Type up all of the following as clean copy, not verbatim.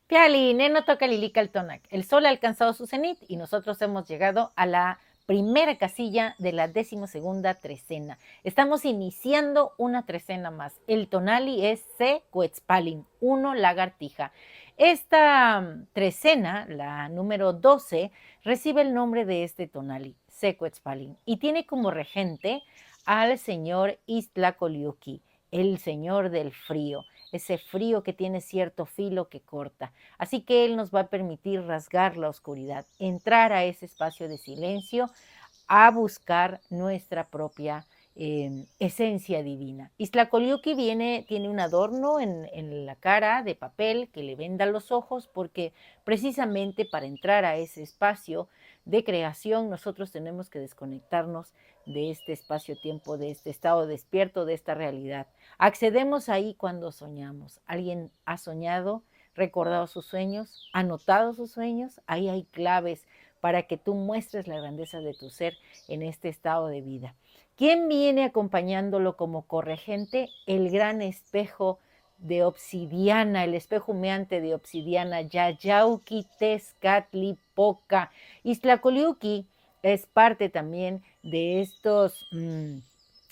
Piali, Neno toca Lilica el Tonac. El sol ha alcanzado su cenit y nosotros hemos llegado a la primera casilla de la 12ª trecena. Estamos iniciando una trecena más. El tonali es C. Cuetzpalin, 1 lagartija. Esta trecena, la número 12, recibe el nombre de este tonali, C. Cuetzpalin, y tiene como regente al señor Iztlacoliuqui, el señor del frío, ese frío que tiene cierto filo que corta. Así que Él nos va a permitir rasgar la oscuridad, entrar a ese espacio de silencio, a buscar nuestra propia esencia divina. Iztlacoliuqui tiene un adorno en la cara de papel que le venda los ojos, porque precisamente para entrar a ese espacio de creación nosotros tenemos que desconectarnos de este espacio-tiempo, de este estado despierto, de esta realidad. Accedemos ahí cuando soñamos. ¿Alguien ha soñado, recordado sus sueños, anotado sus sueños? Ahí hay claves para que tú muestres la grandeza de tu ser en este estado de vida. ¿Quién viene acompañándolo como corregente? El gran espejo de obsidiana, el espejo humeante de obsidiana, Yayauqui Tezcatlipoca. Iztlacoliuqui es parte también de estos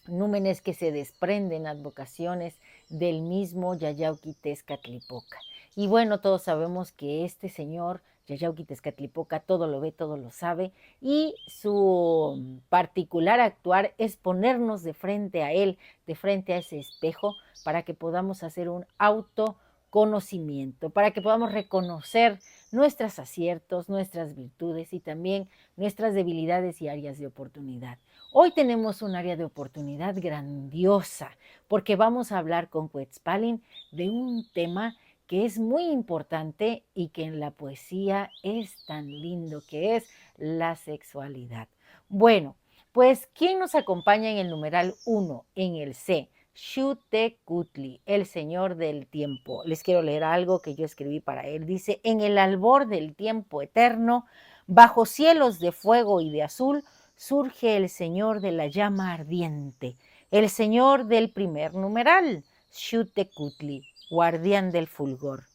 númenes que se desprenden, advocaciones del mismo Yayauqui Tezcatlipoca. Y bueno, todos sabemos que este señor Yayauqui Tezcatlipoca todo lo ve, todo lo sabe, y su particular actuar es ponernos de frente a él, de frente a ese espejo, para que podamos hacer un autoconocimiento, para que podamos reconocer nuestros aciertos, nuestras virtudes y también nuestras debilidades y áreas de oportunidad. Hoy tenemos un área de oportunidad grandiosa, porque vamos a hablar con Cuetzpalin de un tema que es muy importante y que en la poesía es tan lindo, que es la sexualidad. Bueno, pues, ¿quién nos acompaña en el numeral 1, en el C? Xiuhtecutli, el señor del tiempo. Les quiero leer algo que yo escribí para él. Dice: en el albor del tiempo eterno, bajo cielos de fuego y de azul, surge el señor de la llama ardiente, el señor del primer numeral, Xiuhtecutli, guardián del fulgor.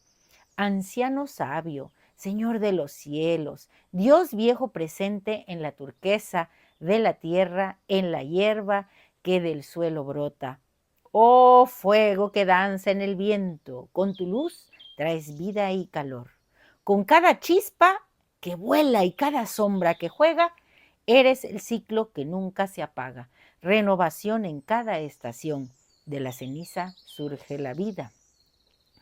Anciano sabio, Señor de los cielos, Dios viejo presente en la turquesa de la tierra, en la hierba que del suelo brota. Oh fuego que danza en el viento, con tu luz traes vida y calor. Con cada chispa que vuela y cada sombra que juega, eres el ciclo que nunca se apaga, renovación en cada estación. De la ceniza surge la vida.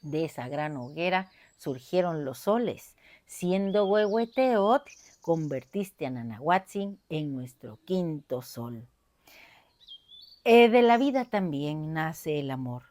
De esa gran hoguera surgieron los soles. Siendo Huehueteotl, convertiste a Nanahuatzin en nuestro quinto sol. De la vida también nace el amor.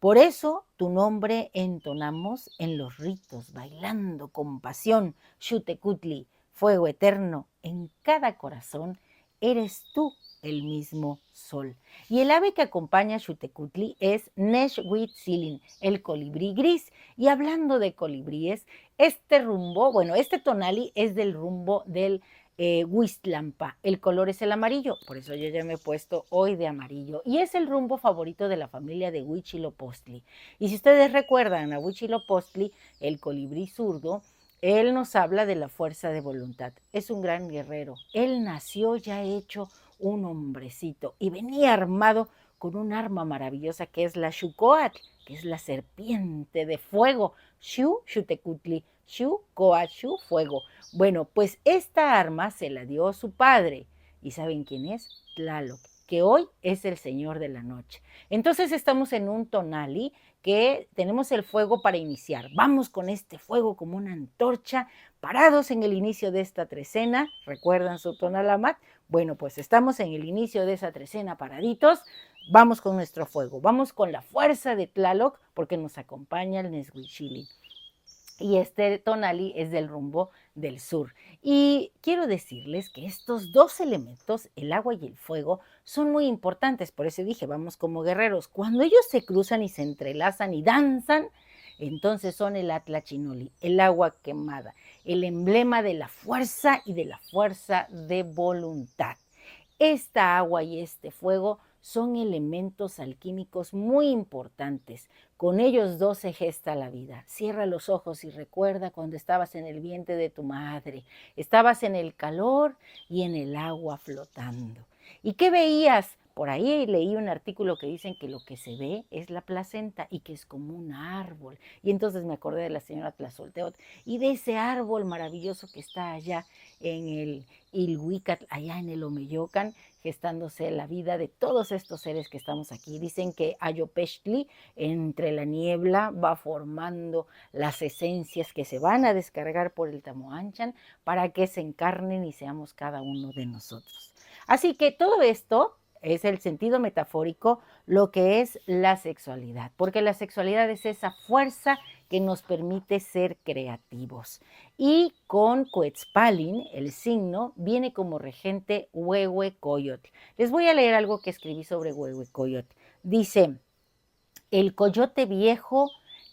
Por eso tu nombre entonamos en los ritos, bailando con pasión. Xiuhtecutli, fuego eterno, en cada corazón eres tú el mismo sol. Y el ave que acompaña a Xiuhtecutli es Nexhuitzilin, el colibrí gris. Y hablando de colibríes, este rumbo, bueno, este tonali es del rumbo del Huistlampa. El color es el amarillo, por eso yo ya me he puesto hoy de amarillo. Y es el rumbo favorito de la familia de Huitzilopochtli. Y si ustedes recuerdan a Huitzilopochtli, el colibrí zurdo, él nos habla de la fuerza de voluntad. Es un gran guerrero. Él nació ya hecho un hombrecito y venía armado con un arma maravillosa que es la Xucoatl, que es la serpiente de fuego. Xiuhtecutli, Xucoatl, fuego. Bueno, pues esta arma se la dio su padre. ¿Y saben quién es? Tlaloc, que hoy es el señor de la noche. Entonces estamos en un tonali que tenemos el fuego para iniciar. Vamos con este fuego como una antorcha, parados en el inicio de esta trecena. ¿Recuerdan su tonalamat? Bueno, pues estamos en el inicio de esa trecena paraditos. Vamos con nuestro fuego, vamos con la fuerza de Tlaloc, porque nos acompaña el Neshuichili. Y este tonali es del rumbo del sur. Y quiero decirles que estos dos elementos, el agua y el fuego, son muy importantes. Por eso dije, vamos como guerreros. Cuando ellos se cruzan y se entrelazan y danzan, entonces son el Atlachinoli, el agua quemada, el emblema de la fuerza y de la fuerza de voluntad. Esta agua y este fuego son elementos alquímicos muy importantes. Con ellos dos se gesta la vida. Cierra los ojos y recuerda cuando estabas en el vientre de tu madre. Estabas en el calor y en el agua flotando. ¿Y qué veías? Por ahí leí un artículo que dicen que lo que se ve es la placenta y que es como un árbol. Y entonces me acordé de la señora Tlazolteotl y de ese árbol maravilloso que está allá en el Ilhuicat, allá en el Omeyocan, gestándose la vida de todos estos seres que estamos aquí. Dicen que Ayopextli, entre la niebla, va formando las esencias que se van a descargar por el Tamoanchan para que se encarnen y seamos cada uno de nosotros. Así que todo esto es el sentido metafórico, lo que es la sexualidad, porque la sexualidad es esa fuerza que nos permite ser creativos. Y con Quetzalpalin, el signo, viene como regente Huehuecoyotl. Les voy a leer algo que escribí sobre Huehuecoyotl. Dice, el coyote viejo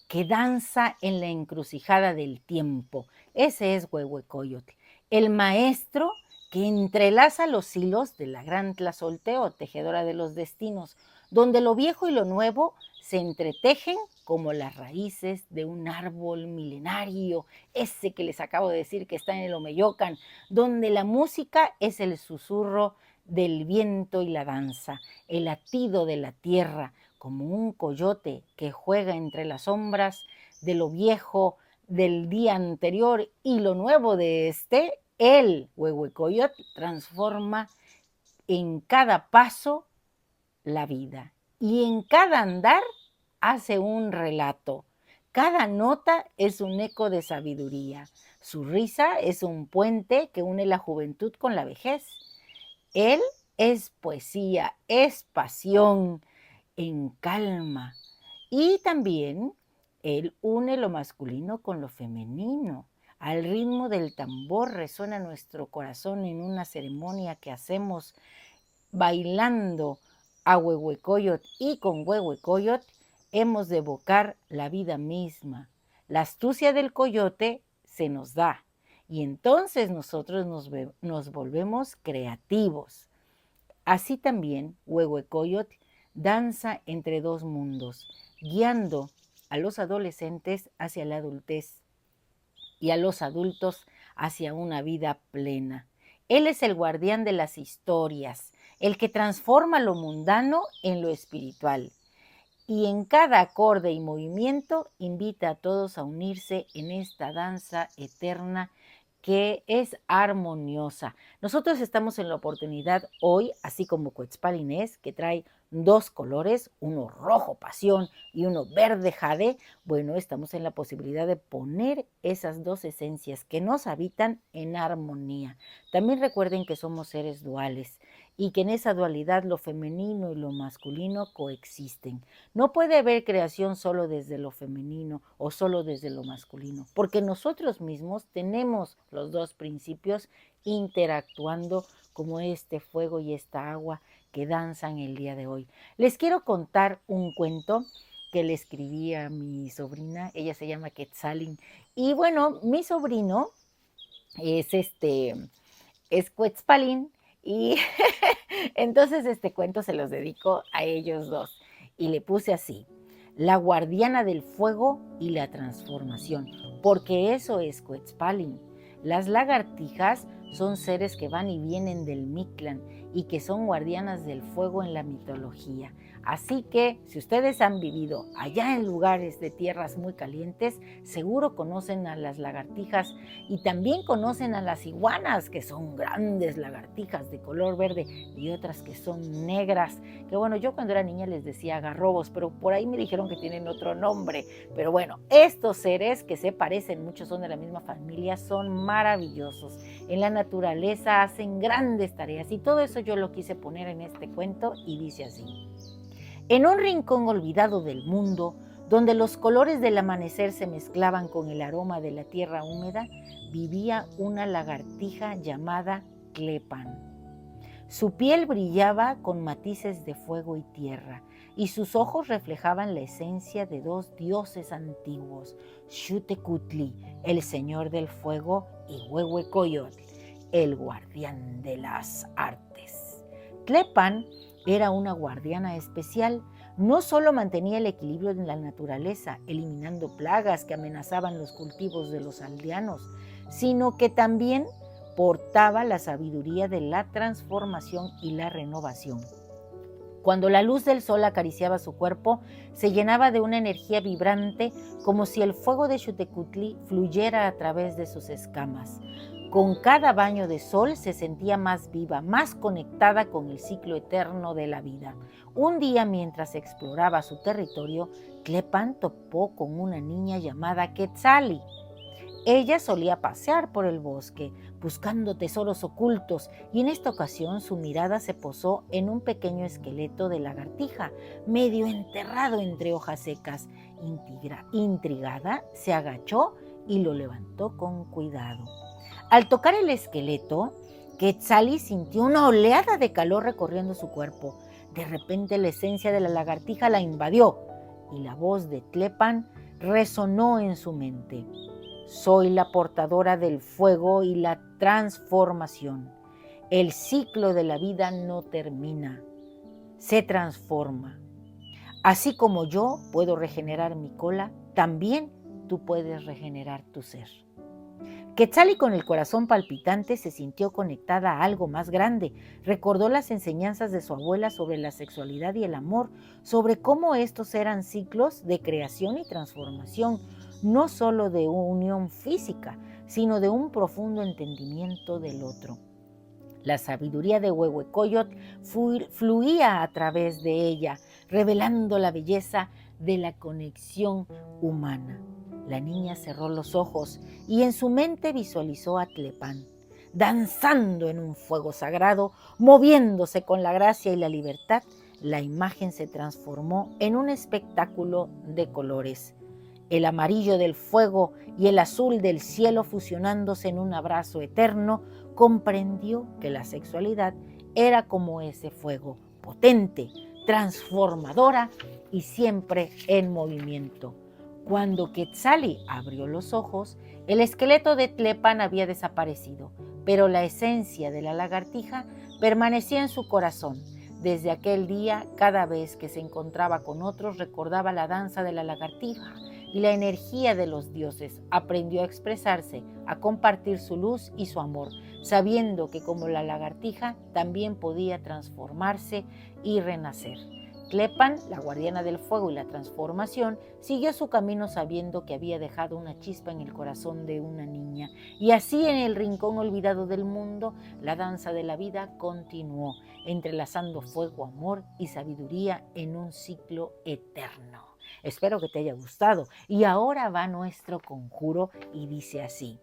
que danza en la encrucijada del tiempo. Ese es Huehuecoyotl. El maestro que entrelaza los hilos de la gran Tlazolteo, tejedora de los destinos, donde lo viejo y lo nuevo se entretejen como las raíces de un árbol milenario, ese que les acabo de decir que está en el Omeyocan, donde la música es el susurro del viento y la danza, el latido de la tierra, como un coyote que juega entre las sombras de lo viejo del día anterior y lo nuevo de este. El Huehuecoyotl transforma en cada paso la vida y en cada andar hace un relato. Cada nota es un eco de sabiduría. Su risa es un puente que une la juventud con la vejez. Él es poesía, es pasión en calma. Y también él une lo masculino con lo femenino. Al ritmo del tambor resuena nuestro corazón en una ceremonia que hacemos bailando a Huehuecoyotl, y con Huehuecoyotl hemos de evocar la vida misma. La astucia del coyote se nos da y entonces nosotros nos volvemos creativos. Así también Huehuecoyotl danza entre dos mundos, guiando a los adolescentes hacia la adultez y a los adultos hacia una vida plena. Él es el guardián de las historias, el que transforma lo mundano en lo espiritual. Y en cada acorde y movimiento invita a todos a unirse en esta danza eterna que es armoniosa. Nosotros estamos en la oportunidad hoy, así como Quetzalpalin es, que trae dos colores, uno rojo pasión y uno verde jade. Bueno, estamos en la posibilidad de poner esas dos esencias que nos habitan en armonía. También recuerden que somos seres duales y que en esa dualidad lo femenino y lo masculino coexisten. No puede haber creación solo desde lo femenino o solo desde lo masculino, porque nosotros mismos tenemos los dos principios interactuando como este fuego y esta agua que danzan el día de hoy. Les quiero contar un cuento que le escribí a mi sobrina, ella se llama Quetzalin, y bueno, mi sobrino es Quetzalpalin, y entonces este cuento se los dedico a ellos dos. Y le puse así, la guardiana del fuego y la transformación, porque eso es Quetzalpalin. Las lagartijas son seres que van y vienen del Mictlán y que son guardianas del fuego en la mitología. Así que si ustedes han vivido allá en lugares de tierras muy calientes, seguro conocen a las lagartijas y también conocen a las iguanas, que son grandes lagartijas de color verde, y otras que son negras, que bueno, yo cuando era niña les decía garrobos, pero por ahí me dijeron que tienen otro nombre. Pero bueno, estos seres que se parecen mucho, son de la misma familia, son maravillosos. En la naturaleza hacen grandes tareas y todo eso yo lo quise poner en este cuento y dice así. En un rincón olvidado del mundo, donde los colores del amanecer se mezclaban con el aroma de la tierra húmeda, vivía una lagartija llamada Tlepan. Su piel brillaba con matices de fuego y tierra, y sus ojos reflejaban la esencia de dos dioses antiguos, Xutecutli, el señor del fuego, y Huehuecoyotl, el guardián de las artes. Tlepan Era una guardiana especial. No solo mantenía el equilibrio en la naturaleza, eliminando plagas que amenazaban los cultivos de los aldeanos, sino que también portaba la sabiduría de la transformación y la renovación. Cuando la luz del sol acariciaba su cuerpo, se llenaba de una energía vibrante, como si el fuego de Xutecutli fluyera a través de sus escamas. Con cada baño de sol se sentía más viva, más conectada con el ciclo eterno de la vida. Un día, mientras exploraba su territorio, Tlepan topó con una niña llamada Quetzali. Ella solía pasear por el bosque, buscando tesoros ocultos, y en esta ocasión su mirada se posó en un pequeño esqueleto de lagartija, medio enterrado entre hojas secas. Intrigada, se agachó y lo levantó con cuidado. Al tocar el esqueleto, Quetzali sintió una oleada de calor recorriendo su cuerpo. De repente la esencia de la lagartija la invadió y la voz de Tlepan resonó en su mente. Soy la portadora del fuego y la transformación. El ciclo de la vida no termina, se transforma. Así como yo puedo regenerar mi cola, también tú puedes regenerar tu ser. Quetzali, con el corazón palpitante, se sintió conectada a algo más grande. Recordó las enseñanzas de su abuela sobre la sexualidad y el amor, sobre cómo estos eran ciclos de creación y transformación, no solo de unión física, sino de un profundo entendimiento del otro. La sabiduría de Huehuecoyotl fluía a través de ella, revelando la belleza de la conexión humana. La niña cerró los ojos y en su mente visualizó a Tlepan, danzando en un fuego sagrado, moviéndose con la gracia y la libertad. La imagen se transformó en un espectáculo de colores. El amarillo del fuego y el azul del cielo fusionándose en un abrazo eterno, comprendió que la sexualidad era como ese fuego, potente, transformadora y siempre en movimiento. Cuando Quetzali abrió los ojos, el esqueleto de Tlepan había desaparecido, pero la esencia de la lagartija permanecía en su corazón. Desde aquel día, cada vez que se encontraba con otros, recordaba la danza de la lagartija y la energía de los dioses. Aprendió a expresarse, a compartir su luz y su amor, sabiendo que como la lagartija también podía transformarse y renacer. Tlepan, la guardiana del fuego y la transformación, siguió su camino sabiendo que había dejado una chispa en el corazón de una niña. Y así, en el rincón olvidado del mundo, la danza de la vida continuó, entrelazando fuego, amor y sabiduría en un ciclo eterno. Espero que te haya gustado. Y ahora va nuestro conjuro y dice así.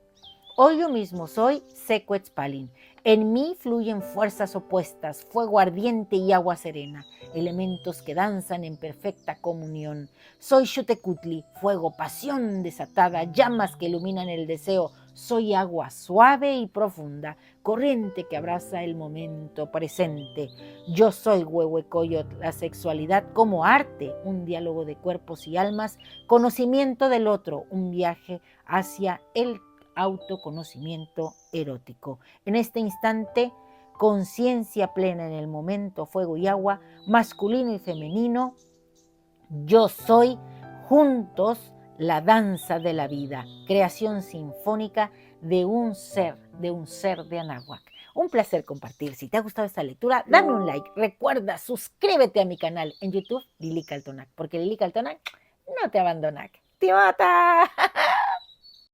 Hoy yo mismo soy Secuetzpalin. En mí fluyen fuerzas opuestas, fuego ardiente y agua serena, elementos que danzan en perfecta comunión. Soy Xutecutli, fuego, pasión desatada, llamas que iluminan el deseo. Soy agua suave y profunda, corriente que abraza el momento presente. Yo soy Huehuecoyotl, la sexualidad como arte, un diálogo de cuerpos y almas, conocimiento del otro, un viaje hacia el autoconocimiento erótico. En este instante, conciencia plena en el momento, fuego y agua, masculino y femenino, yo soy, juntos, la danza de la vida, creación sinfónica de un ser de Anáhuac. Un placer compartir. Si te ha gustado esta lectura, dame un like. Recuerda, suscríbete a mi canal en YouTube, Lili Caltonac, porque Lili Caltonac no te abandona. ¡Te mata!